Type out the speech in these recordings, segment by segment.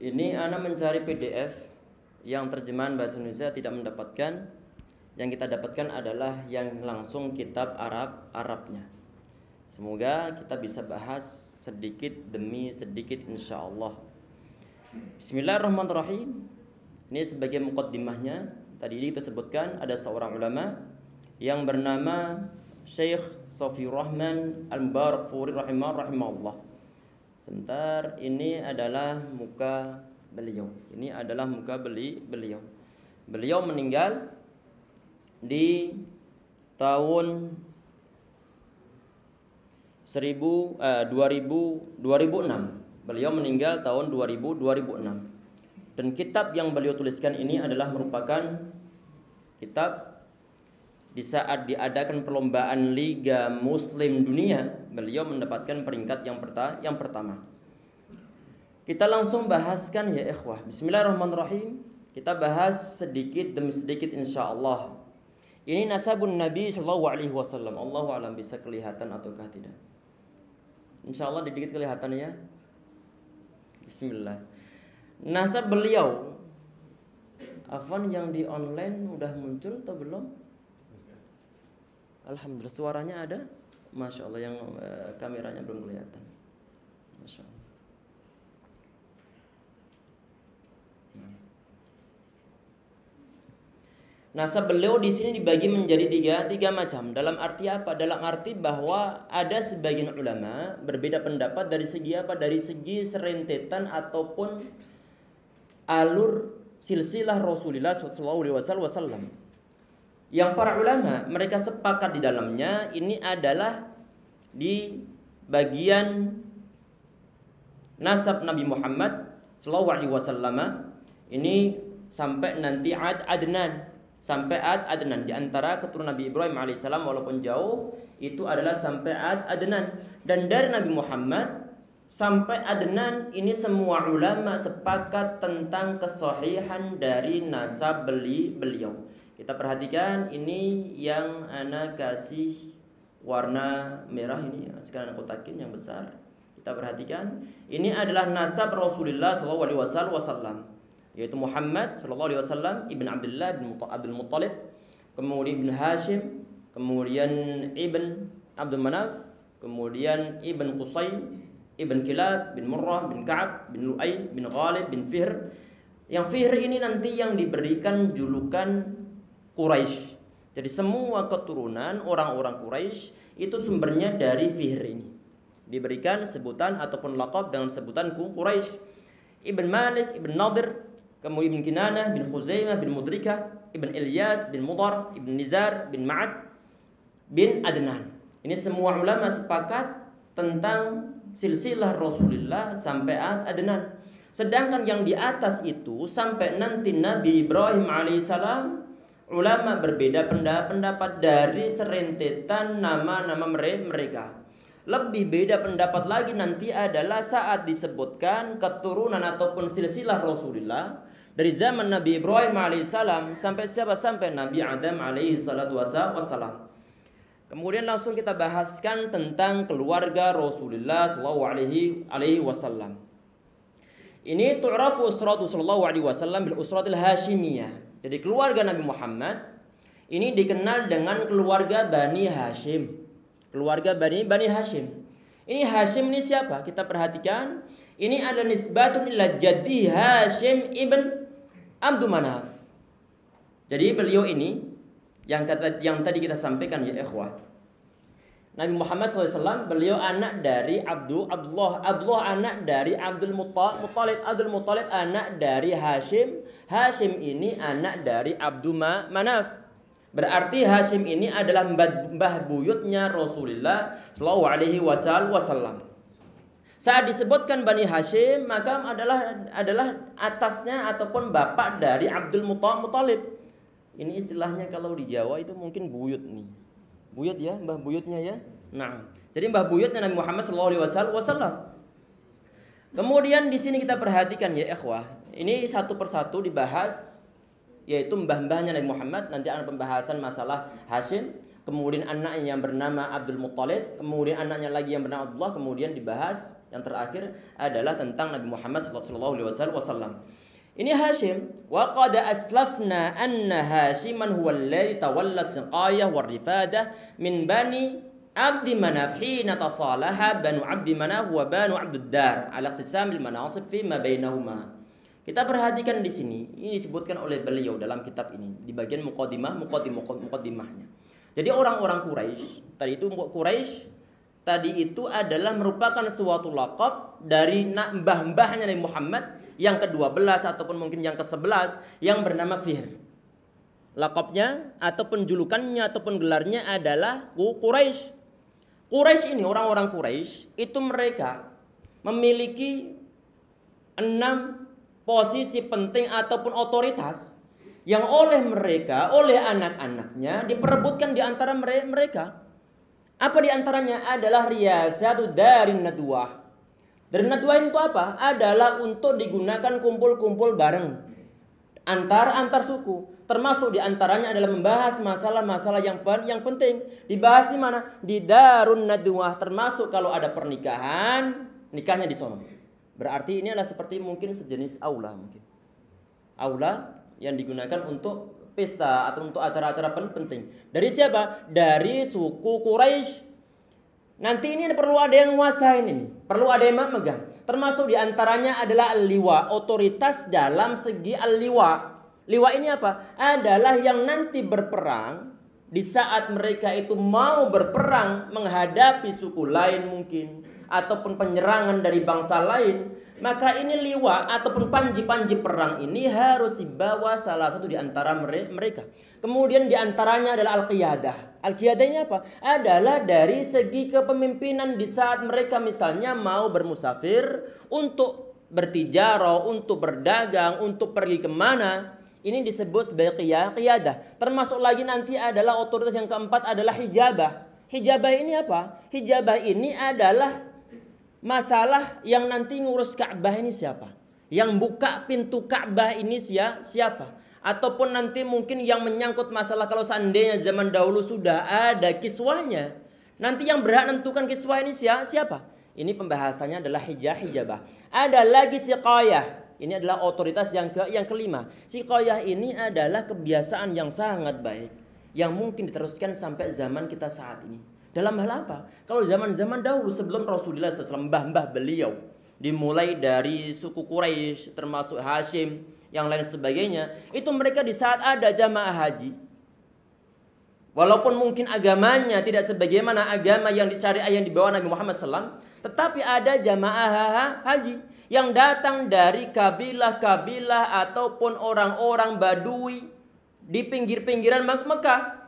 Ini ana mencari PDF yang terjemahan bahasa Indonesia tidak mendapatkan. Yang kita dapatkan adalah yang langsung kitab Arabnya. Semoga kita bisa bahas sedikit demi sedikit insyaallah. Bismillahirrahmanirrahim. Ini sebagai muqaddimahnya. Tadi kita sebutkan ada seorang ulama yang bernama Syekh Safiur Rahman Al-Mubarakfuri rahimahullah. Sebentar, ini adalah muka beliau. Ini adalah muka beliau. Beliau meninggal di tahun 2006. Beliau meninggal tahun 2006. Dan kitab yang beliau tuliskan ini adalah merupakan kitab di saat diadakan perlombaan Liga Muslim Dunia, beliau mendapatkan peringkat yang pertama. Kita langsung bahaskan ya ikhwah. Bismillahirrahmanirrahim. Kita bahas sedikit demi sedikit insyaallah. Ini nasabun Nabi sallallahu alaihi wasallam. Allahu alam bisa kelihatan ataukah tidak. Insyaallah sedikit kelihatan ya. Bismillah. Nasab beliau. Afwan yang di online udah muncul atau belum? Alhamdulillah suaranya ada. Masya Allah yang kameranya belum kelihatan. Masya Allah. Nasab beliau di sini dibagi menjadi tiga macam. Dalam arti apa? Dalam arti bahwa ada sebagian ulama berbeda pendapat dari segi apa? Dari segi serentetan ataupun alur silsilah Rasulullah SAW. Yang para ulama mereka sepakat di dalamnya ini adalah di bagian nasab Nabi Muhammad SAW. Ini sampai nanti Adnan. Sampai Adnan di antara keturunan Nabi Ibrahim alaihissalam walaupun jauh itu adalah sampai Adnan. Dan dari Nabi Muhammad sampai Adnan ini semua ulama sepakat tentang kesahihan dari nasab beliau. Kita perhatikan ini yang ana kasih warna merah ini sekarang aku kotakin yang besar. Kita perhatikan ini adalah nasab Rasulullah SAW. Yaitu Muhammad sallallahu alaihi wasallam ibn Abdullah bin Abdul Muttalib, kemudian ibn Hashim, kemudian ibn Abdul Manaf, kemudian ibn Qusay, ibn Kilab bin Murrah bin Ka'ab bin Lu'ay bin Ghalib bin Fihr. Yang Fihr ini nanti yang diberikan julukan Quraisy. Jadi semua keturunan orang-orang Quraisy itu sumbernya dari Fihr ini. Diberikan sebutan ataupun laqab dengan sebutan Quraisy. Ibn Malik, Ibn Nadir, kemudian Ibn Kinanah bin Khuzaimah bin Mudrikah, Ibn Ilyas bin Mudar, Ibn Nizar bin Ma'ad bin Adnan. Ini semua ulama sepakat tentang silsilah Rasulullah sampai Adnan. Sedangkan yang di atas itu sampai nanti Nabi Ibrahim alaihissalam, ulama berbeda pendapat dari serentetan nama-nama mereka. Lebih beda pendapat lagi nanti adalah saat disebutkan keturunan ataupun silsilah Rasulullah dari zaman Nabi Ibrahim alaihissalam sampai siapa? Sampai Nabi Adam alaihissalam. Kemudian langsung kita bahaskan tentang keluarga Rasulullah sallallahu alaihi wasallam. Ini tu'rafu usratu sallallahu alaihi wasallam bil usratil Hashimiyah. Jadi keluarga Nabi Muhammad ini dikenal dengan keluarga Bani Hashim. Keluarga Bani Hashim. Ini Hashim ini siapa? Kita perhatikan. Ini adalah nisbatun ila jaddi Hashim ibn Abdul Manaf. Jadi beliau ini yang tadi kita sampaikan ya ikhwah. Nabi Muhammad SAW beliau anak dari Abdullah anak dari Abdul Muttalib. Abdul Muttalib anak dari Hashim. Hashim ini anak dari Abdul Manaf. Berarti Hashim ini adalah mbah buyutnya Rasulullah sallallahu alaihi wasallam. Saat disebutkan Bani Hashim, maka adalah atasnya ataupun bapak dari Abdul Muttalib. Ini istilahnya kalau di Jawa itu mungkin buyut nih. Buyut ya, mbah buyutnya ya. Nah, jadi mbah buyutnya Nabi Muhammad sallallahu alaihi wasallam. Kemudian di sini kita perhatikan ya ikhwah. Ini satu persatu dibahas yaitu mbah-mbahnya Nabi Muhammad. Nanti ada pembahasan masalah Hashim, kemudian anaknya yang bernama Abdul Muttalib, kemudian anaknya lagi yang bernama Abdullah, kemudian dibahas yang terakhir adalah tentang Nabi Muhammad sallallahu alaihi wasallam. Ini Hashim, wa qad aslafna anna Hashiman huwa alladhi tawalla siqayah war rifadah min bani Abdi Manaf hina tasalaha banu Abdi Manaf wa banu Abduddar ala iqtisamil manasib fi ma bainahuma. Kita perhatikan di sini, ini disebutkan oleh beliau dalam kitab ini di bagian muqaddimahnya. Jadi orang-orang Quraisy, tadi itu adalah merupakan suatu laqab dari mbah-mbahnya Nabi Muhammad yang ke-12 ataupun mungkin yang ke-11 yang bernama Fihr. Laqabnya ataupun julukannya ataupun gelarnya adalah Quraisy. Quraisy ini, orang-orang Quraisy itu mereka memiliki 6 posisi penting ataupun otoritas yang oleh mereka, oleh anak-anaknya diperebutkan di antara mereka. Apa di antaranya adalah riyasatu darin nadwah. Darin nadwah itu apa? Adalah untuk digunakan kumpul-kumpul bareng antar suku. Termasuk di antaranya adalah membahas masalah-masalah yang penting. Dibahas di mana? Di darun nadwah. Termasuk kalau ada pernikahan, nikahnya di sono. Berarti ini adalah seperti mungkin sejenis aula mungkin. Aula yang digunakan untuk pesta atau untuk acara-acara penting. Dari siapa? Dari suku Quraisy. Nanti ini perlu ada yang nguasain ini, perlu ada yang memegang. Termasuk di antaranya adalah al-liwa, otoritas dalam segi al-liwa. Liwa ini apa? Adalah yang nanti berperang di saat mereka itu mau berperang menghadapi suku lain mungkin ataupun penyerangan dari bangsa lain, maka ini liwa ataupun panji-panji perang ini harus dibawa salah satu di antara mereka. Kemudian di antaranya adalah al-qiyadah. Al-qiyadah ini apa? Adalah dari segi kepemimpinan di saat mereka misalnya mau bermusafir untuk bertijarah, untuk berdagang, untuk pergi kemana. Ini disebut sebagai qiyadah. Termasuk lagi nanti adalah otoritas yang keempat adalah hijabah. Hijabah ini apa? Hijabah ini adalah masalah yang nanti ngurus Ka'bah ini siapa? Yang buka pintu Ka'bah ini siapa? Ataupun nanti mungkin yang menyangkut masalah kalau seandainya zaman dahulu sudah ada kiswahnya. Nanti yang berhak menentukan kiswah ini siapa? Ini pembahasannya adalah hijabah. Ada lagi siqayah. Ini adalah otoritas yang kelima. Siqayah ini adalah kebiasaan yang sangat baik yang mungkin diteruskan sampai zaman kita saat ini. Dalam hal apa? Kalau zaman-zaman dahulu sebelum Rasulullah SAW, mbah-mbah beliau dimulai dari suku Quraisy termasuk Hashim yang lain sebagainya, itu mereka di saat ada jamaah haji, walaupun mungkin agamanya tidak sebagaimana agama yang syariah yang dibawa Nabi Muhammad SAW, tetapi ada jamaah haji yang datang dari kabilah-kabilah ataupun orang-orang Badui di pinggir-pinggiran Mekah.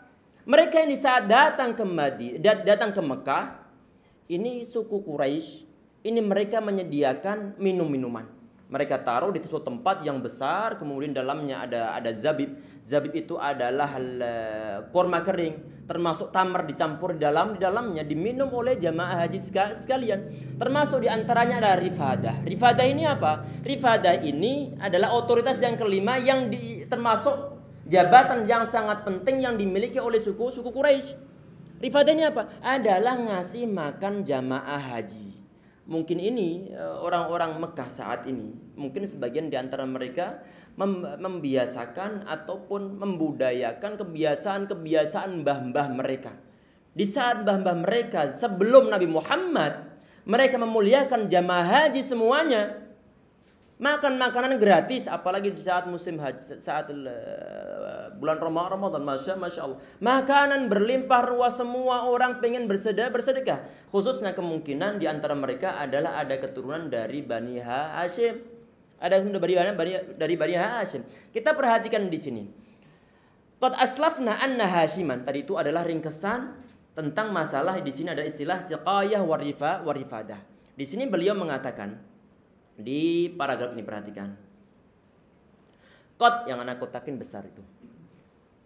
Mereka yang di saat datang ke Mekah, ini suku Quraisy, ini mereka menyediakan minum-minuman. Mereka taruh di suatu tempat yang besar, kemudian dalamnya ada zabib. Zabib itu adalah kurma kering, termasuk tamar dicampur di dalamnya, diminum oleh jamaah haji sekalian. Termasuk di antaranya adalah rifadah. Rifadah ini apa? Rifadah ini adalah otoritas yang kelima yang termasuk jabatan yang sangat penting yang dimiliki oleh suku Quraisy. Rifadah ini apa? Adalah ngasih makan jamaah haji. Mungkin ini orang-orang Mekah saat ini, mungkin sebagian di antara mereka membiasakan ataupun membudayakan kebiasaan-kebiasaan mbah-mbah mereka. Di saat mbah-mbah mereka sebelum Nabi Muhammad, mereka memuliakan jamaah haji semuanya. Makan makanan gratis, apalagi di saat musim haji, saat bulan Ramadan, masya Allah, makanan berlimpah ruah, semua orang pengen bersedekah. Khususnya kemungkinan di antara mereka adalah ada keturunan dari Bani Hashim, ada dari Bani Hashim. Kita perhatikan di sini. Qad aslafna anna Hashiman, tadi itu adalah ringkesan tentang masalah di sini ada istilah siqayah warifadah. Di sini beliau mengatakan di paragraf ini, perhatikan. Qad yang anak kotakin besar itu.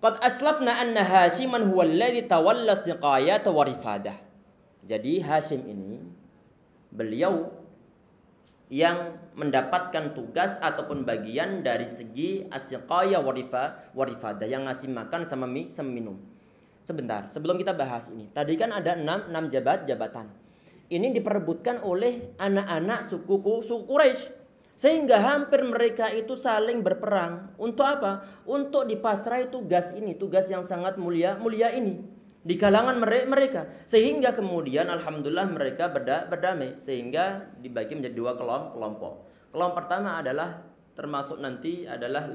Qad aslafna anna Hashiman huwa alladhi tawalla siqayata warifadah. Jadi Hashim ini beliau yang mendapatkan tugas ataupun bagian dari segi asyiqaya warifada, yang ngasih makan sama minum. Sebentar, sebelum kita bahas ini, tadi kan ada 6 jabatan. Ini diperebutkan oleh anak-anak suku Quraisy. Sehingga hampir mereka itu saling berperang. Untuk apa? Untuk dipasrai tugas ini, tugas yang sangat mulia ini di kalangan mereka. Sehingga kemudian alhamdulillah mereka berdamai, sehingga dibagi menjadi 2 kelompok. Kelompok pertama adalah termasuk nanti adalah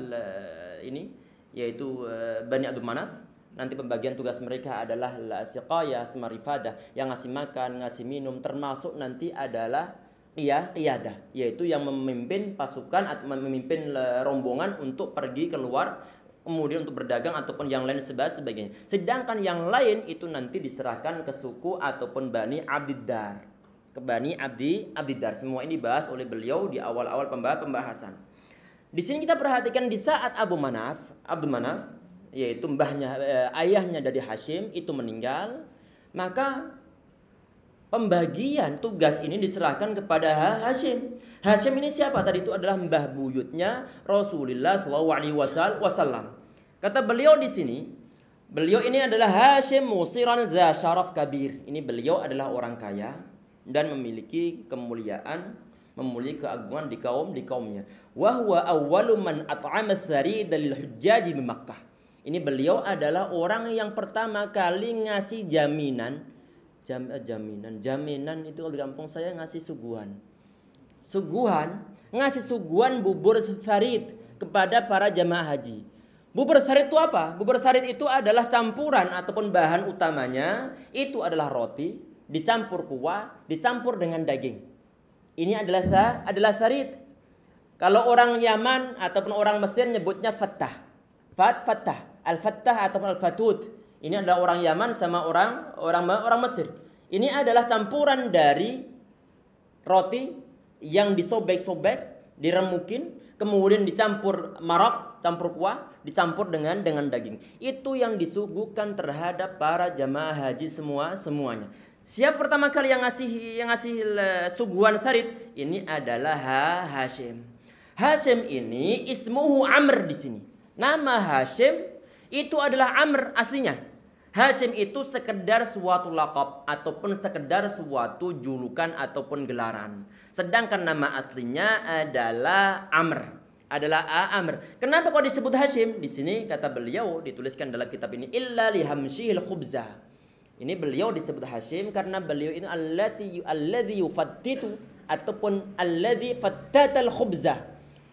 ini, yaitu Bani Abdul Manaf. Nanti pembagian tugas mereka adalah siqayah, semarifadah, yang ngasih makan, ngasih minum, termasuk nanti adalah qiyadah, yaitu yang memimpin pasukan atau memimpin rombongan untuk pergi keluar, kemudian untuk berdagang ataupun yang lain sebagainya. Sedangkan yang lain itu nanti diserahkan ke suku ataupun Bani Abdiddar, ke Bani Abdiddar. Semua ini dibahas oleh beliau di awal-awal pembahasan. Di sini kita perhatikan di saat Abdul Manaf, yaitu ayahnya dari Hashim itu meninggal, maka pembagian tugas ini diserahkan kepada Hashim. Hashim ini siapa? Tadi itu adalah mbah buyutnya Rasulullah SAW. Kata beliau di sini, beliau ini adalah Hashim musiran dza syaraf kabir. Ini beliau adalah orang kaya dan memiliki kemuliaan, memiliki keagungan di kaumnya. Wa huwa awwalu man at'ama ats-tsarid lil hujjaj di Makkah. Ini beliau adalah orang yang pertama kali ngasih jaminan itu kalau di kampung saya ngasih ngasih suguhan bubur sarid kepada para jamaah haji. Bubur sarid itu apa? Bubur sarid itu adalah campuran ataupun bahan utamanya itu adalah roti dicampur kuah dicampur dengan daging. Ini adalah sarid. Kalau orang Yaman ataupun orang Mesir nyebutnya fattah, al-fattah ataupun al-fatut. Ini adalah orang Yaman sama orang Mesir. Ini adalah campuran dari roti yang disobek-sobek, diremukin, kemudian dicampur maraq, campur kuah, dicampur dengan daging. Itu yang disuguhkan terhadap para jamaah haji semuanya. Siapa pertama kali yang ngasih suguhan tharid? Ini adalah Hashim. Hashim ini ismuhu Amr di sini. Nama Hashim itu adalah Amr aslinya. Hashim itu sekedar suatu laqab ataupun sekedar suatu julukan ataupun gelaran. Sedangkan nama aslinya adalah Amr. Kenapa kok disebut Hashim? Di sini kata beliau dituliskan dalam kitab ini illa lihamshihil khubza. Ini beliau disebut Hashim karena beliau ini alladzi yufattitu ataupun alladzi fattatal khubza,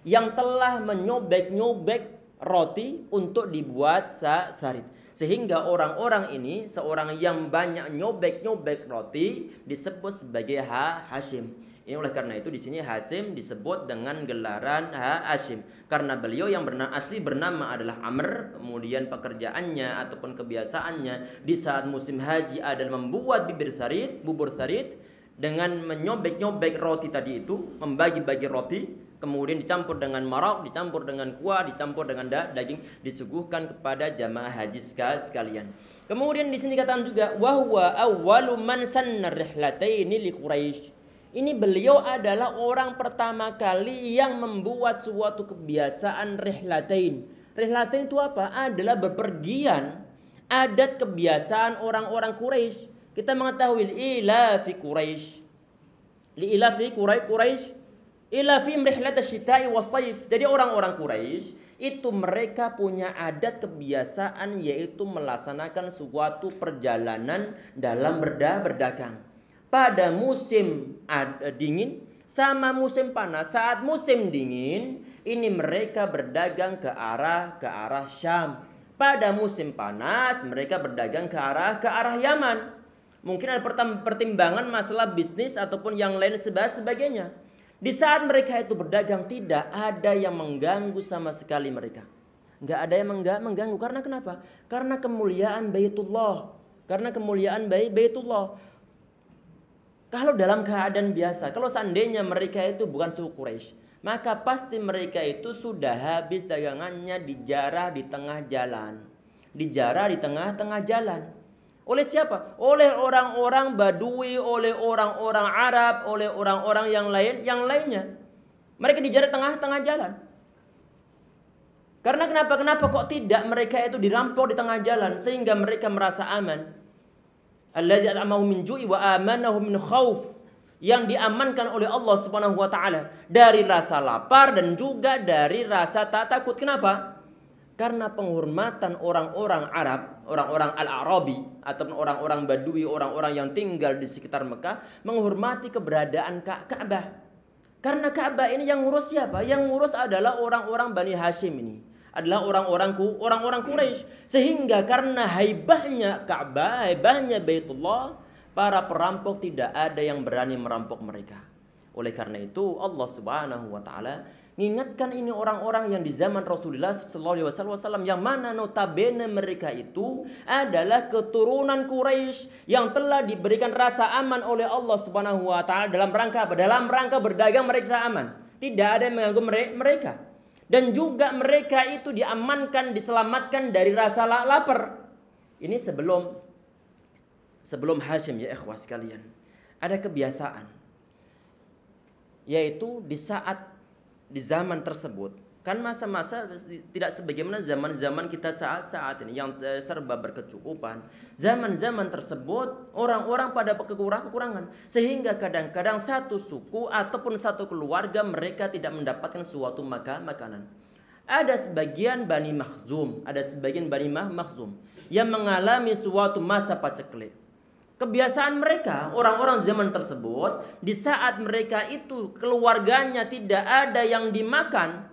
yang telah menyobek-nyobek roti untuk dibuat sarid. Sehingga orang-orang ini, seorang yang banyak nyobek-nyobek roti, disebut sebagai Hashim. Ini oleh karena itu di sini Hashim disebut dengan gelaran Hashim karena beliau yang asli bernama adalah Amr. Kemudian pekerjaannya ataupun kebiasaannya di saat musim haji adalah membuat bubur sarid dengan menyobek-nyobek roti tadi itu, membagi-bagi roti, kemudian dicampur dengan maraq, dicampur dengan kuah, dicampur dengan daging, disuguhkan kepada jamaah haji sekalian. Kemudian di sini katakan juga wa huwa awwalu man sanna rihlataini li Quraisy. Ini beliau adalah orang pertama kali yang membuat suatu kebiasaan rihlatain. Rihlatain itu apa? Adalah bepergian, adat kebiasaan orang-orang Quraisy. Kita mengetahui ilafi Quraisy. Ilafi Quraisy ilafi rihlat asy-syita'i was-shaif. Jadi orang-orang Quraisy itu mereka punya adat kebiasaan yaitu melaksanakan suatu perjalanan dalam berdagang. Pada musim dingin sama musim panas. Saat musim dingin ini mereka berdagang ke arah Syam. Pada musim panas mereka berdagang ke arah Yaman. Mungkin ada pertimbangan masalah bisnis ataupun yang lain sebagainya. Di saat mereka itu berdagang tidak ada yang mengganggu sama sekali mereka. Enggak ada yang mengganggu. Karena kenapa? Karena kemuliaan Baitullah. Kalau dalam keadaan biasa, kalau seandainya mereka itu bukan suku Quraisy, maka pasti mereka itu sudah habis dagangannya dijarah di tengah jalan. Oleh siapa? Oleh orang-orang Badui, oleh orang-orang Arab, oleh orang-orang yang lainnya. Mereka dijarah tengah-tengah jalan. Karena kenapa? Kenapa kok tidak mereka itu dirampok di tengah jalan sehingga mereka merasa aman? Alladzi at'amahum min ju'i wa amanahum min khauf. Yang diamankan oleh Allah Subhanahu wa taala dari rasa lapar dan juga dari rasa tak takut. Kenapa? Karena penghormatan orang-orang Arab, orang-orang Al-Arabi ataupun orang-orang Badui, orang-orang yang tinggal di sekitar Mekah menghormati keberadaan Ka'bah. Karena Ka'bah ini yang ngurus siapa? Yang ngurus adalah orang-orang Bani Hashim ini. Adalah orang-orang Quraisy. Sehingga karena haibahnya Ka'bah, haibahnya Baitullah, para perampok tidak ada yang berani merampok mereka. Oleh karena itu Allah Subhanahu wa taala mengingatkan ini orang-orang yang di zaman Rasulullah sallallahu alaihi wasallam yang mana notabene mereka itu adalah keturunan Quraisy yang telah diberikan rasa aman oleh Allah Subhanahu wa taala dalam rangka apa? Dalam rangka berdagang mereka aman. Tidak ada yang mengganggu mereka. Dan juga mereka itu diamankan, diselamatkan dari rasa lapar. Ini sebelum Hashim ya ikhwah sekalian. Ada kebiasaan. Yaitu di zaman tersebut. Kan masa-masa tidak sebagaimana zaman-zaman kita saat ini yang serba berkecukupan. Zaman-zaman tersebut orang-orang pada kekurangan. Sehingga kadang-kadang satu suku ataupun satu keluarga mereka tidak mendapatkan suatu makanan. Ada sebagian Bani Makhzum yang mengalami suatu masa paceklik. Kebiasaan mereka, orang-orang zaman tersebut, di saat mereka itu keluarganya tidak ada yang dimakan,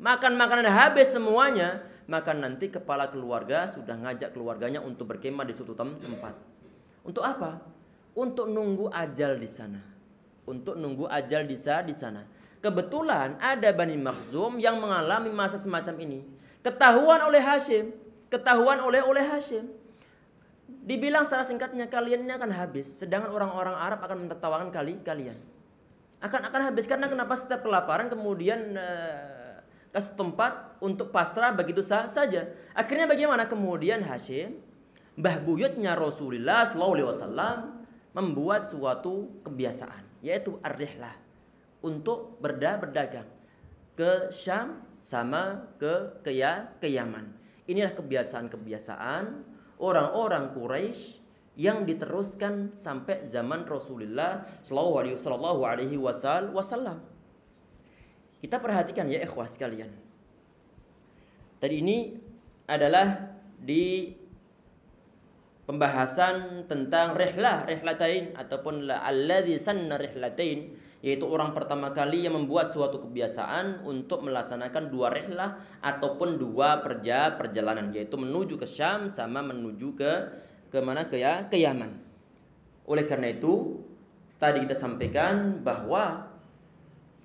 makan makanan habis semuanya, maka nanti kepala keluarga sudah ngajak keluarganya untuk berkemah di suatu tempat. Untuk apa? Untuk nunggu ajal di sana. Di sana. Kebetulan ada Bani Makhzum yang mengalami masa semacam ini. Ketahuan oleh Hashim. Dibilang secara singkatnya kalian ini akan habis, sedangkan orang-orang Arab akan menertawakan kalian. Akan habis karena kenapa? Setiap kelaparan kemudian kasih tempat untuk pasrah begitu saja. Akhirnya bagaimana? Kemudian Hashim, mbah buyutnya Rasulullah SAW, membuat suatu kebiasaan, yaitu ar-rihlah, untuk berdagang ke Syam sama ke Yaman. Inilah kebiasaan orang-orang Quraisy yang diteruskan sampai zaman Rasulullah sallallahu alaihi wasallam. Kita perhatikan ya ikhwah sekalian. Tadi ini adalah di pembahasan tentang rihlatain ataupun alladzi sanna rihlatain, yaitu orang pertama kali yang membuat suatu kebiasaan untuk melaksanakan dua rihlah ataupun dua perjalanan, yaitu menuju ke Syam sama menuju ke mana? Ke Yaman. Oleh karena itu tadi kita sampaikan bahwa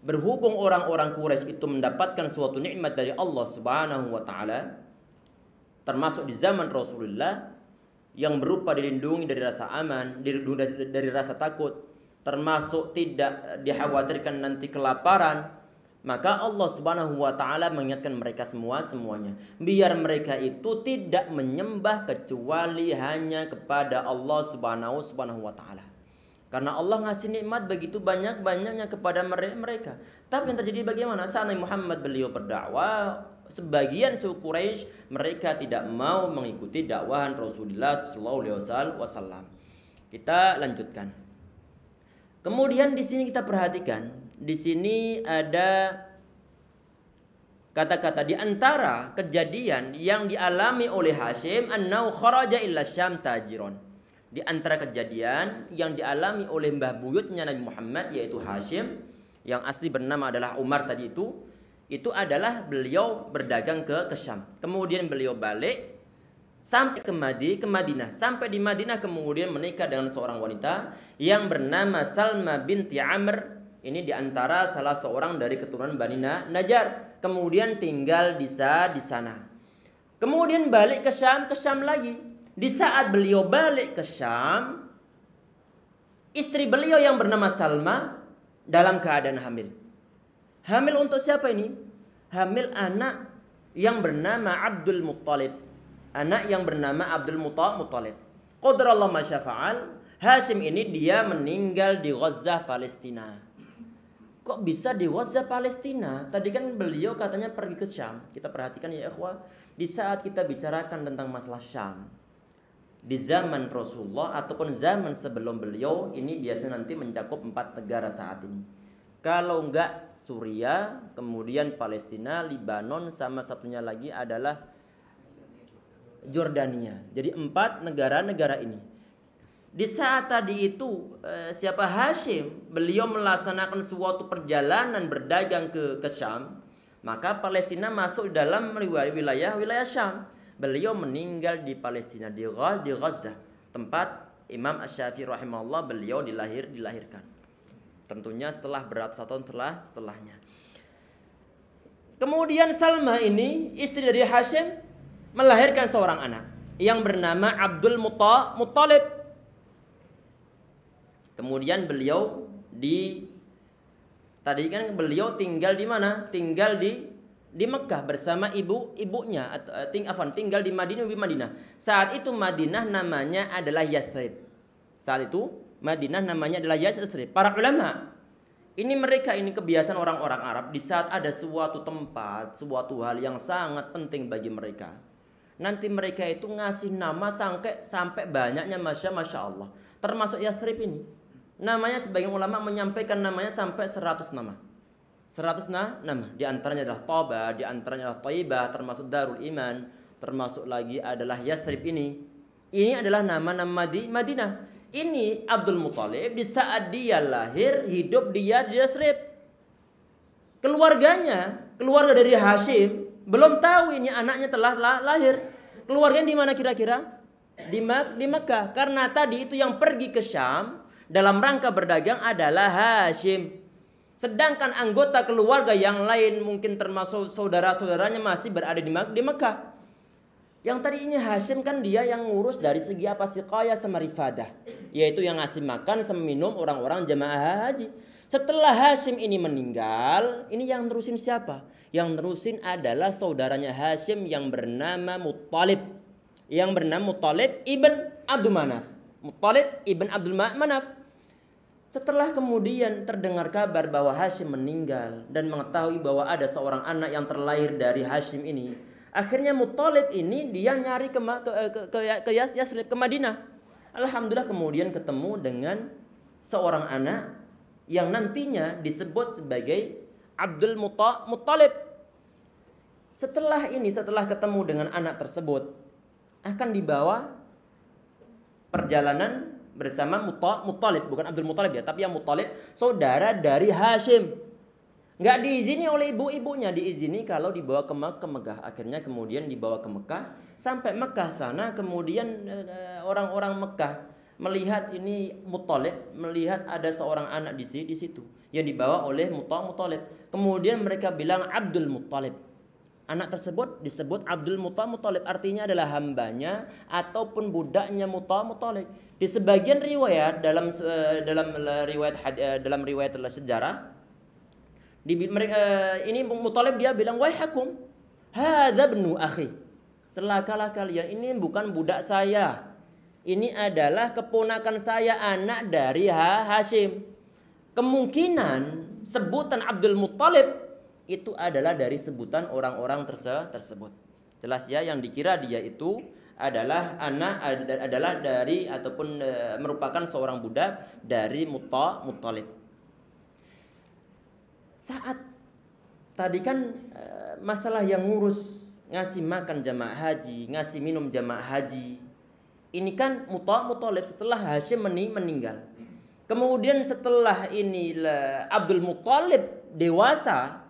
berhubung orang-orang Quraisy itu mendapatkan suatu nikmat dari Allah Subhanahu wa taala, termasuk di zaman Rasulullah, yang berupa dilindungi dari rasa aman, dilindungi dari rasa takut, termasuk tidak dikhawatirkan nanti kelaparan, maka Allah Subhanahu wa taala mengingatkan mereka semuanya biar mereka itu tidak menyembah kecuali hanya kepada Allah Subhanahu wa taala. Karena Allah ngasih nikmat begitu banyak-banyaknya kepada mereka. Tapi yang terjadi bagaimana? Saat Nabi Muhammad beliau berdakwah, sebagian suku Quraisy mereka tidak mau mengikuti dakwahan Rasulullah sallallahu alaihi wasallam. Kita lanjutkan. Kemudian di sini kita perhatikan, di sini ada kata-kata di antara kejadian yang dialami oleh Hashim, annau kharaja illa Syam tajiron. Di antara kejadian yang dialami oleh mbah buyutnya Nabi Muhammad, yaitu Hashim, yang asli bernama adalah Umar tadi itu adalah beliau berdagang ke Syam. Kemudian beliau balik sampai ke Madinah. Sampai di Madinah kemudian menikah dengan seorang wanita yang bernama Salma binti Amr. Ini diantara salah seorang dari keturunan Bani Najjar. Kemudian tinggal di sana. Kemudian balik ke Syam lagi. Di saat beliau balik ke Syam, istri beliau yang bernama Salma dalam keadaan hamil. Hamil untuk siapa ini? Hamil anak yang bernama Abdul Muttalib. Anak yang bernama Abdul Muttalib. Qadarallahu ma syafa'al. Hashim ini dia meninggal di Gaza, Palestina. Kok bisa di Gaza, Palestina? Tadi kan beliau katanya pergi ke Syam. Kita perhatikan ya ikhwah, di saat kita bicarakan tentang masalah Syam, di zaman Rasulullah ataupun zaman sebelum beliau, ini biasanya nanti mencakup 4 negara saat ini. Kalau enggak Suriah, kemudian Palestina, Libanon, sama satunya lagi adalah Jordania. Jadi 4 negara-negara ini. Di saat tadi itu siapa Hashim, beliau melaksanakan suatu perjalanan berdagang ke Syam, maka Palestina masuk dalam wilayah Syam. Beliau meninggal di Palestina, di Gaza, tempat Imam Asy-Syafi'i rahimahullah beliau dilahirkan. Tentunya setelah beratus tahun setelahnya. Kemudian Salma ini istri dari Hashim melahirkan seorang anak yang bernama Abdul Muttalib. Kemudian beliau tadi kan beliau tinggal di mana? Tinggal di Mekah bersama ibunya, tinggal di Madinah. Saat itu Madinah namanya adalah Yathrib. Para ulama ini kebiasaan orang-orang Arab, di saat ada suatu tempat, suatu hal yang sangat penting bagi mereka, nanti mereka itu ngasih nama sampai banyaknya, masya Allah. Termasuk Yathrib ini. Namanya sebagian ulama menyampaikan namanya sampai 100 nama. 100 nama. Di antaranya adalah Toba, di antaranya adalah Thaibah, termasuk Darul Iman, termasuk lagi adalah Yathrib ini. Ini adalah nama-nama di Madinah. Ini Abdul Muttalib di saat dia lahir, hidup dia di Yathrib. Keluarga dari Hashim belum tahu ini anaknya telah lahir. Keluarganya di mana kira-kira? Di Mekah. Karena tadi itu yang pergi ke Syam dalam rangka berdagang adalah Hashim. Sedangkan anggota keluarga yang lain mungkin termasuk saudara-saudaranya masih berada di Mekah. Yang tadi ini Hashim kan dia yang ngurus dari segi apa? Siqayah sama rifadah. Yaitu yang ngasih makan sama minum orang-orang jamaah haji. Setelah Hashim ini meninggal, ini yang nerusin siapa? Yang nerusin adalah saudaranya Hashim yang bernama Muttalib. Yang bernama Muttalib ibn Abdul Manaf. Muttalib ibn Abdul Manaf. Setelah kemudian terdengar kabar bahwa Hashim meninggal dan mengetahui bahwa ada seorang anak yang terlahir dari Hashim ini, akhirnya Muttalib ini dia nyari ke Yathrib, ke Madinah. Alhamdulillah kemudian ketemu dengan seorang anak yang nantinya disebut sebagai Abdul Muttalib. Setelah ketemu dengan anak tersebut, akan dibawa perjalanan bersama Muttalib, bukan Abdul Muttalib ya, tapi yang Muttalib saudara dari Hashim. Nggak diizini oleh ibu-ibunya, diizini kalau dibawa ke Mekah. Akhirnya kemudian dibawa ke Mekah, sampai Mekah sana kemudian orang-orang Mekah melihat ini Muttalib, melihat ada seorang anak di situ yang dibawa oleh Muttalib. Kemudian mereka bilang Abdul Muttalib. Anak tersebut disebut Abdul Muttalib, artinya adalah hambanya ataupun budaknya Muttalib. Di sebagian riwayat dalam riwayat sejarah, ini Muttalib dia bilang, "Waihakum, hadza ibnu akhi." Celakalah kalian, ini bukan budak saya. Ini adalah keponakan saya, anak dari Hashim. Kemungkinan sebutan Abdul Muttalib itu adalah dari sebutan orang-orang tersebut. Jelas ya, yang dikira dia itu adalah dari ataupun merupakan seorang budak dari Muttalib. Saat tadi kan masalah yang ngurus ngasih makan jamaah haji, ngasih minum jamaah haji. Ini kan Muttalib setelah Hashim meninggal. Kemudian setelah ini Abdul Muttalib dewasa,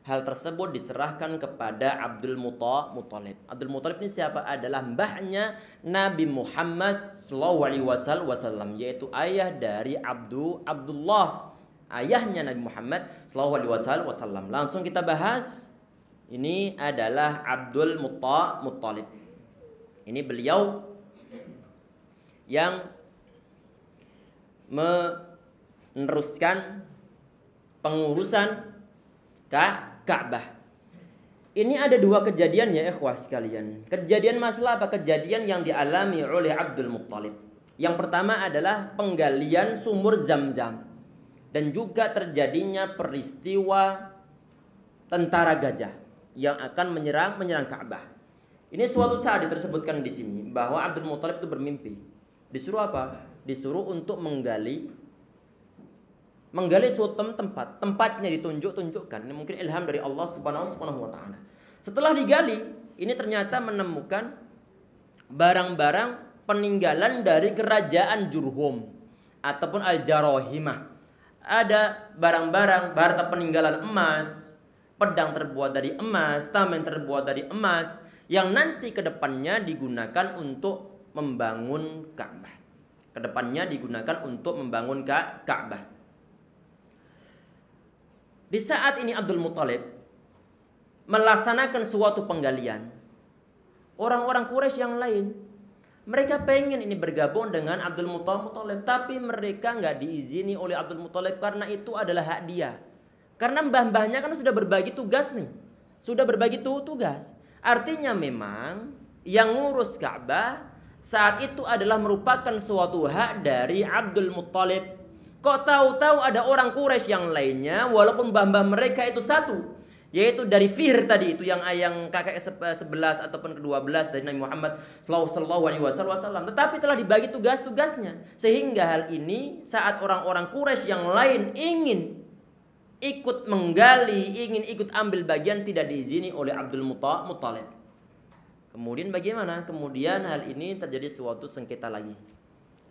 hal tersebut diserahkan kepada Abdul Muttalib. Abdul Muttalib ini siapa? Adalah mbahnya Nabi Muhammad SAW, yaitu ayah dari Abdullah, ayahnya Nabi Muhammad SAW. Langsung kita bahas. Ini adalah Abdul Muttalib. Ini beliau yang meneruskan pengurusan Ka'bah. Ini ada dua kejadian ya ikhwah sekalian. Kejadian masalah apa? Kejadian yang dialami oleh Abdul Muttalib. Yang pertama adalah penggalian sumur Zam-Zam. Dan juga terjadinya peristiwa tentara gajah yang akan menyerang Ka'bah. Ini suatu saat tersebutkan di sini bahwa Abdul Muttalib itu bermimpi. Disuruh apa? Disuruh untuk menggali suatu tempat. Tempatnya ditunjukkan. Ini mungkin ilham dari Allah Subhanahu wa taala. Setelah digali, ini ternyata menemukan barang-barang peninggalan dari kerajaan Jurhum ataupun Al-Jarahimah. Ada barang-barang harta peninggalan emas, pedang terbuat dari emas, tameng terbuat dari emas yang nanti kedepannya digunakan untuk membangun Ka'bah. Kedepannya digunakan untuk membangun Ka'bah. Di saat ini Abdul Muttalib melaksanakan suatu penggalian, orang-orang Quraisy yang lain mereka pengen ini bergabung dengan Abdul Muttalib, tapi mereka nggak diizini oleh Abdul Muttalib karena itu adalah hak dia. Karena mbah-mbahnya kan sudah berbagi tugas nih, sudah berbagi tugas. Artinya memang yang ngurus Ka'bah saat itu adalah merupakan suatu hak dari Abdul Muttalib. Kok tahu-tahu ada orang Quraisy yang lainnya walaupun mbah-mbah mereka itu satu, yaitu dari Fihr tadi itu yang kakek 11 ataupun ke-12 dari Nabi Muhammad sallallahu alaihi wasallam, tetapi telah dibagi tugas-tugasnya. Sehingga hal ini saat orang-orang Quraisy yang lain ingin ikut menggali, ingin ikut ambil bagian, tidak diizini oleh Abdul Muttalib. Kemudian bagaimana? Kemudian hal ini terjadi suatu sengketa lagi.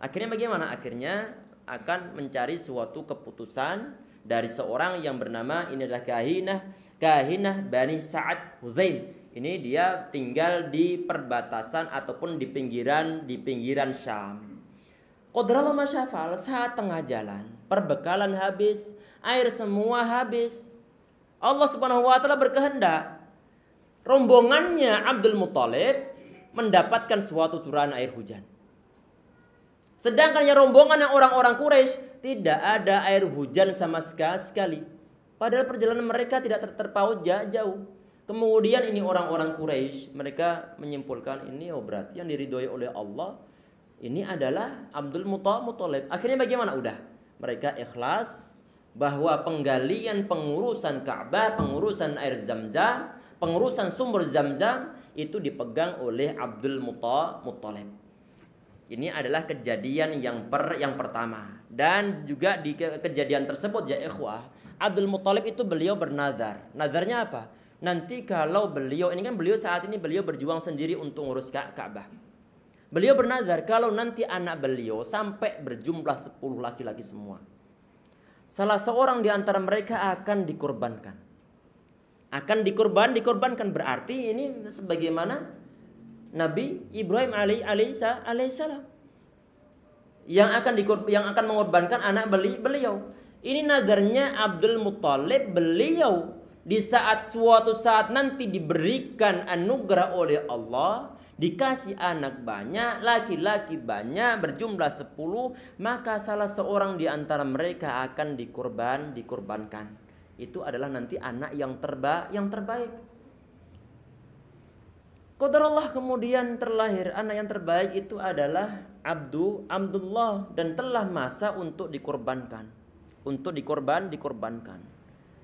Akhirnya bagaimana? Akhirnya akan mencari suatu keputusan dari seorang yang bernama, ini adalah Kahinah Bani Sa'ad Huzaim. Ini dia tinggal di perbatasan ataupun di pinggiran Syam. Qadrallah masyafal, saat tengah jalan, perbekalan habis, air semua habis. Allah Subhanahu wa taala berkehendak rombongannya Abdul Muttalib mendapatkan suatu curahan air hujan. Sedangkan yang rombongan orang-orang Quraisy tidak ada air hujan sama sekali. Padahal perjalanan mereka tidak terpaut jauh. Kemudian ini orang-orang Quraisy mereka menyimpulkan ini berarti yang diridhoi oleh Allah ini adalah Abdul Muttalib. Akhirnya bagaimana? Udah mereka ikhlas bahwa penggalian pengurusan Ka'bah, pengurusan air Zam-Zam, pengurusan sumber Zam-Zam itu dipegang oleh Abdul Muttalib. Ini adalah kejadian yang pertama. Dan juga di kejadian tersebut ya ikhwah, Abdul Muttalib itu beliau bernazar. Nazarnya apa? Nanti kalau beliau saat ini beliau berjuang sendiri untuk ngurus Ka'bah. Beliau bernazar kalau nanti anak beliau sampai berjumlah 10 laki-laki semua, salah seorang di antara mereka akan dikorbankan. Dikorbankan berarti ini sebagaimana Nabi Ibrahim alaihissalam yang akan mengorbankan anak beliau. Ini nazarnya Abdul Muttalib, beliau di suatu saat nanti diberikan anugerah oleh Allah, dikasih anak banyak, laki-laki banyak berjumlah 10, maka salah seorang di antara mereka akan dikorbankan. Itu adalah nanti anak yang terbaik. Qadarullah kemudian terlahir anak yang terbaik itu adalah Abdullah dan telah masa untuk dikorbankan.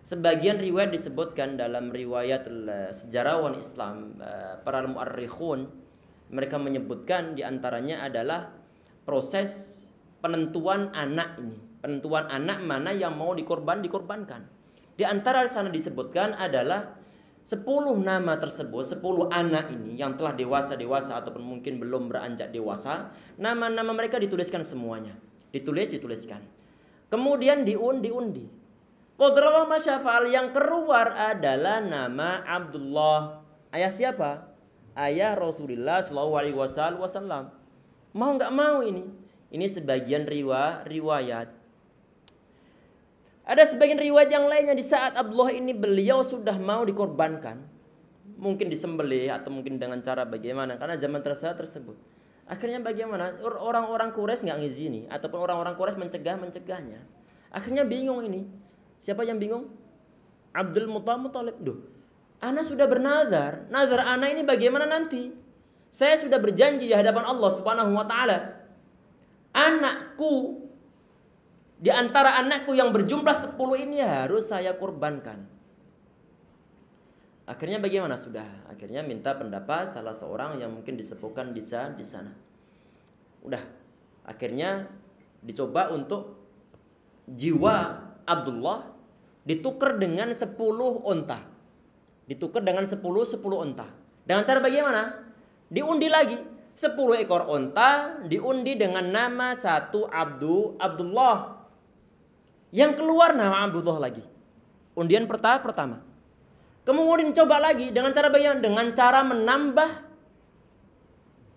Sebagian riwayat disebutkan dalam riwayat sejarawan Islam, para mu'arrikhun, mereka menyebutkan diantaranya adalah proses penentuan anak ini. Penentuan anak mana yang mau dikorbankan. Di antara sana disebutkan adalah 10 nama tersebut, 10 anak ini yang telah dewasa ataupun mungkin belum beranjak dewasa, nama-nama mereka dituliskan semuanya. Dituliskan. Kemudian diundi. Qadrallah masyafal, yang keluar adalah nama Abdullah. Ayah siapa? Ayah Rasulullah sallallahu alaihi wasallam. Mau enggak mau ini? Ini sebagian riwayat. Ada sebagian riwayat yang lainnya di saat Abdullah ini beliau sudah mau dikorbankan. Mungkin disembelih atau mungkin dengan cara bagaimana. Karena zaman tersebut. Akhirnya bagaimana? Orang-orang Quraisy nggak ngizini. Ataupun orang-orang Quraisy mencegahnya. Akhirnya bingung ini. Siapa yang bingung? Abdul Muttalib. Duh, Ana sudah bernazar. Nazar ana ini bagaimana nanti? Saya sudah berjanji di hadapan Allah Subhanahu wa taala. Anakku di antara anakku yang berjumlah 10 ini harus saya kurbankan. Akhirnya bagaimana sudah? Akhirnya minta pendapat salah seorang yang mungkin disepuhkan di sana. Udah. Akhirnya dicoba untuk jiwa Abdullah ditukar dengan 10 unta. Ditukar dengan 10 unta. Dengan cara bagaimana? Diundi lagi. 10 ekor unta diundi dengan nama satu Abdullah. Yang keluar nama Abdullah lagi. Undian pertama. Kemudian coba lagi dengan cara bagaimana? Dengan cara menambah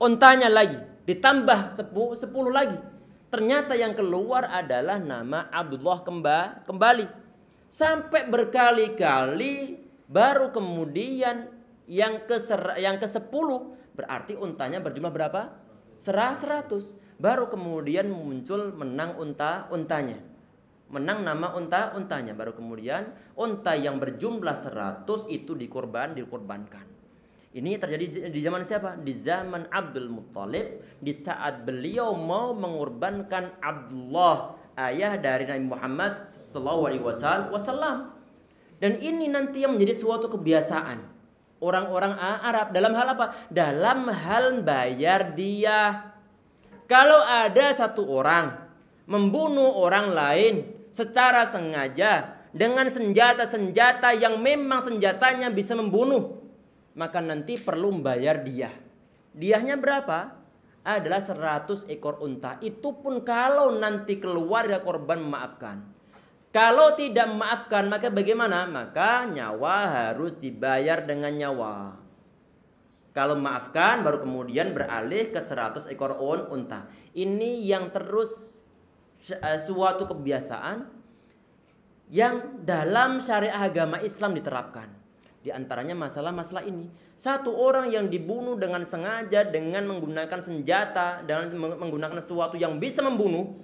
untanya lagi. Ditambah 10 lagi. Ternyata yang keluar adalah nama Abdullah kembali. Sampai berkali-kali baru kemudian yang ke-10 berarti untanya berjumlah berapa? 100. Baru kemudian muncul menang untanya. Menang nama untanya. Baru kemudian unta yang berjumlah 100 itu dikorbankan. Ini terjadi di zaman siapa? Di zaman Abdul Muttalib, di saat beliau mau mengorbankan Abdullah, ayah dari Nabi Muhammad SAW. Dan ini nanti yang menjadi suatu kebiasaan orang-orang Arab dalam hal apa? Dalam hal bayar dia. Kalau ada satu orang membunuh orang lain secara sengaja dengan senjata-senjata yang memang senjatanya bisa membunuh, maka nanti perlu membayar dia. Diahnya berapa? Adalah 100 ekor unta. Itu pun kalau nanti keluarga korban memaafkan. Kalau tidak memaafkan, maka bagaimana? Maka nyawa harus dibayar dengan nyawa. Kalau memaafkan, baru kemudian beralih ke 100 ekor unta. Ini yang terus suatu kebiasaan yang dalam syariat agama Islam diterapkan. Di antaranya masalah-masalah ini. Satu orang yang dibunuh dengan sengaja dengan menggunakan senjata, dan menggunakan sesuatu yang bisa membunuh,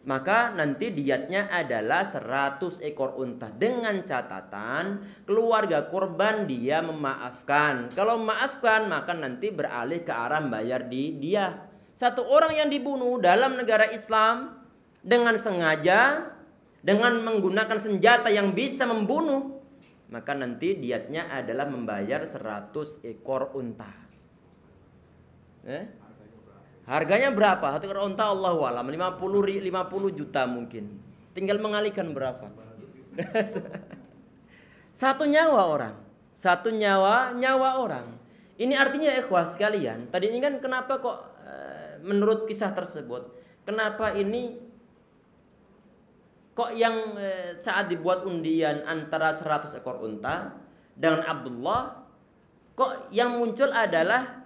maka nanti diatnya adalah 100 ekor unta. Dengan catatan keluarga korban dia memaafkan. Kalau memaafkan, maka nanti beralih ke arah bayar dia. Satu orang yang dibunuh dalam negara Islam dengan sengaja, dengan menggunakan senjata yang bisa membunuh, maka nanti diatnya adalah membayar 100 ekor unta. Harganya berapa? Satu ekor unta Allahu a'lam, 50 juta mungkin. Tinggal mengalihkan berapa. Satu nyawa orang. Satu nyawa orang. Ini artinya ikhwah sekalian. Tadi ini kan kenapa kok menurut kisah tersebut, kenapa ini kok yang saat dibuat undian antara 100 ekor unta dengan Abdullah, kok yang muncul adalah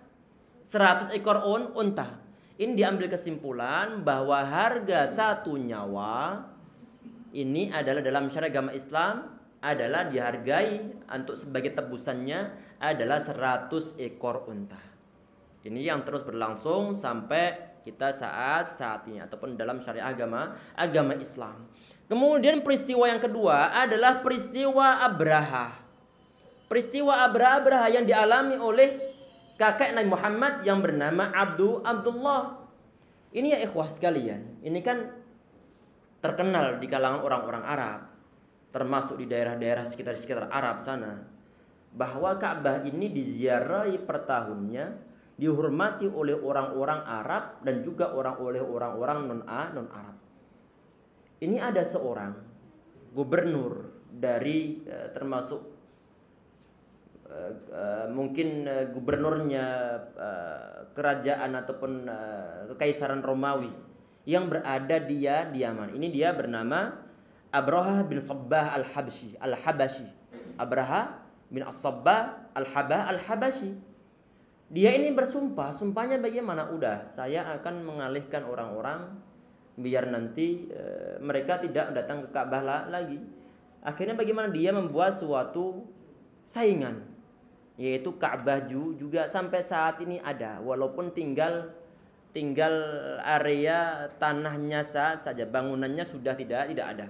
100 ekor unta. Ini diambil kesimpulan bahwa harga satu nyawa ini adalah dalam syariat agama Islam adalah dihargai untuk sebagai tebusannya adalah 100 ekor unta. Ini yang terus berlangsung sampai kita saat ini ataupun dalam syariat agama Islam. Kemudian peristiwa yang kedua adalah peristiwa Abraha. Peristiwa Abraha yang dialami oleh kakek Nabi Muhammad yang bernama Abdullah. Ini ya ikhwah sekalian, ini kan terkenal di kalangan orang-orang Arab, termasuk di daerah-daerah sekitar Arab sana, bahwa Ka'bah ini diziarahi per tahunnya, dihormati oleh orang-orang Arab dan juga oleh orang-orang non-Arab. Ini ada seorang gubernur dari termasuk mungkin gubernurnya kerajaan ataupun kekaisaran Romawi yang berada di Yaman. Ini dia bernama Abraha bin Sabbah al-Habashi. Abraha bin Sabbah al-Habashi. Dia ini bersumpah, sumpahnya bagaimana? Udah, saya akan mengalihkan orang-orang biar nanti mereka tidak datang ke Ka'bah lagi. Akhirnya bagaimana? Dia membuat suatu saingan, yaitu Ka'bah juga sampai saat ini ada, walaupun tinggal area tanahnya saja, bangunannya sudah tidak ada.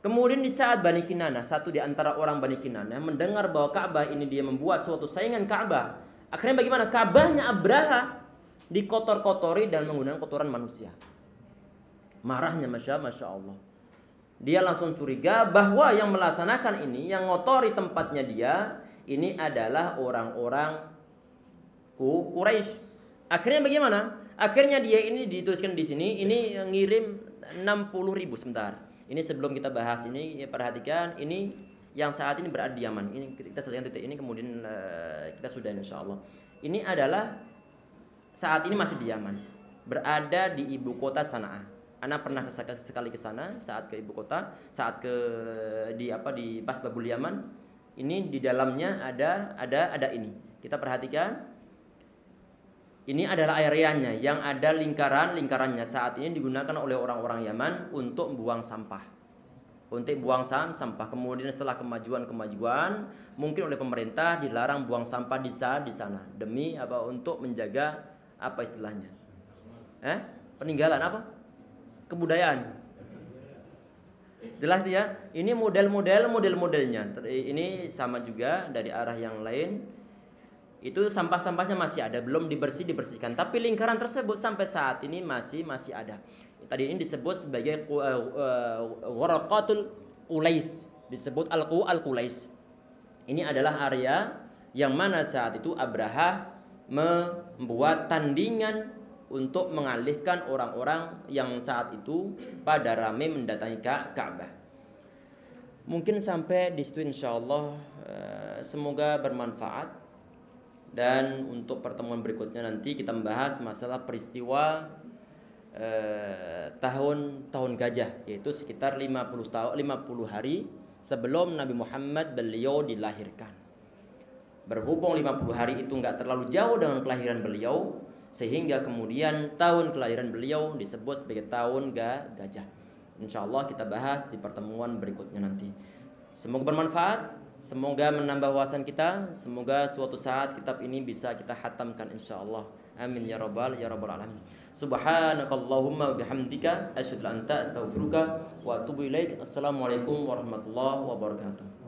Kemudian di saat Bani Kinanah, satu di antara orang Bani Kinanah mendengar bahwa Ka'bah ini dia membuat suatu saingan Ka'bah. Akhirnya bagaimana? Ka'bahnya Abraha dikotor-kotori dan menggunakan kotoran manusia. Marahnya Masya Allah. Dia langsung curiga bahwa yang melaksanakan ini, yang ngotori tempatnya dia, ini adalah orang-orang Quraisy. Akhirnya bagaimana? Akhirnya dia ini dituliskan di sini, ini ngirim 60.000 sebentar. Ini sebelum kita bahas ini, ya perhatikan ini yang saat ini berada di Yaman. Ini kita selesaikan titik ini, kemudian kita sudah insyaallah. Ini adalah saat ini masih di Yaman, berada di ibu kota Sanaa. Anak pernah sekali ke sana saat ke ibu kota, saat di pas Babul Yaman. Ini di dalamnya ada ini. Kita perhatikan. Ini adalah areanya yang ada lingkarannya saat ini digunakan oleh orang-orang Yaman untuk buang sampah. Untuk buang sampah. Kemudian setelah kemajuan mungkin oleh pemerintah dilarang buang sampah di sana demi apa? Untuk menjaga apa istilahnya? Peninggalan apa? Kebudayaan. Jelas ya. Ini modelnya. Ini sama juga dari arah yang lain. Itu sampah-sampahnya masih ada, belum dibersihkan. Tapi lingkaran tersebut sampai saat ini masih ada. Tadi ini disebut sebagai Gharaqatul Qulais, disebut Al-Qulais. Ini adalah area yang mana saat itu Abraha membuat tandingan untuk mengalihkan orang-orang yang saat itu pada ramai mendatangi Ka'bah. Mungkin sampai di situ insyaallah. Semoga bermanfaat. Dan untuk pertemuan berikutnya nanti kita membahas masalah peristiwa tahun gajah, yaitu sekitar 50 hari sebelum Nabi Muhammad beliau dilahirkan. Berhubung 50 hari itu enggak terlalu jauh dengan kelahiran beliau, sehingga kemudian tahun kelahiran beliau disebut sebagai tahun gajah. Insyaallah kita bahas di pertemuan berikutnya nanti. Semoga bermanfaat. Semoga menambah wawasan kita. Semoga suatu saat kitab ini bisa kita khatamkan insyaallah. Amin ya rabbal alamin. Subhanakallahumma wa bihamdika asyhadu an la ilaha illa anta astaghfiruka wa atubu ilaik. Assalamualaikum warahmatullahi wabarakatuh.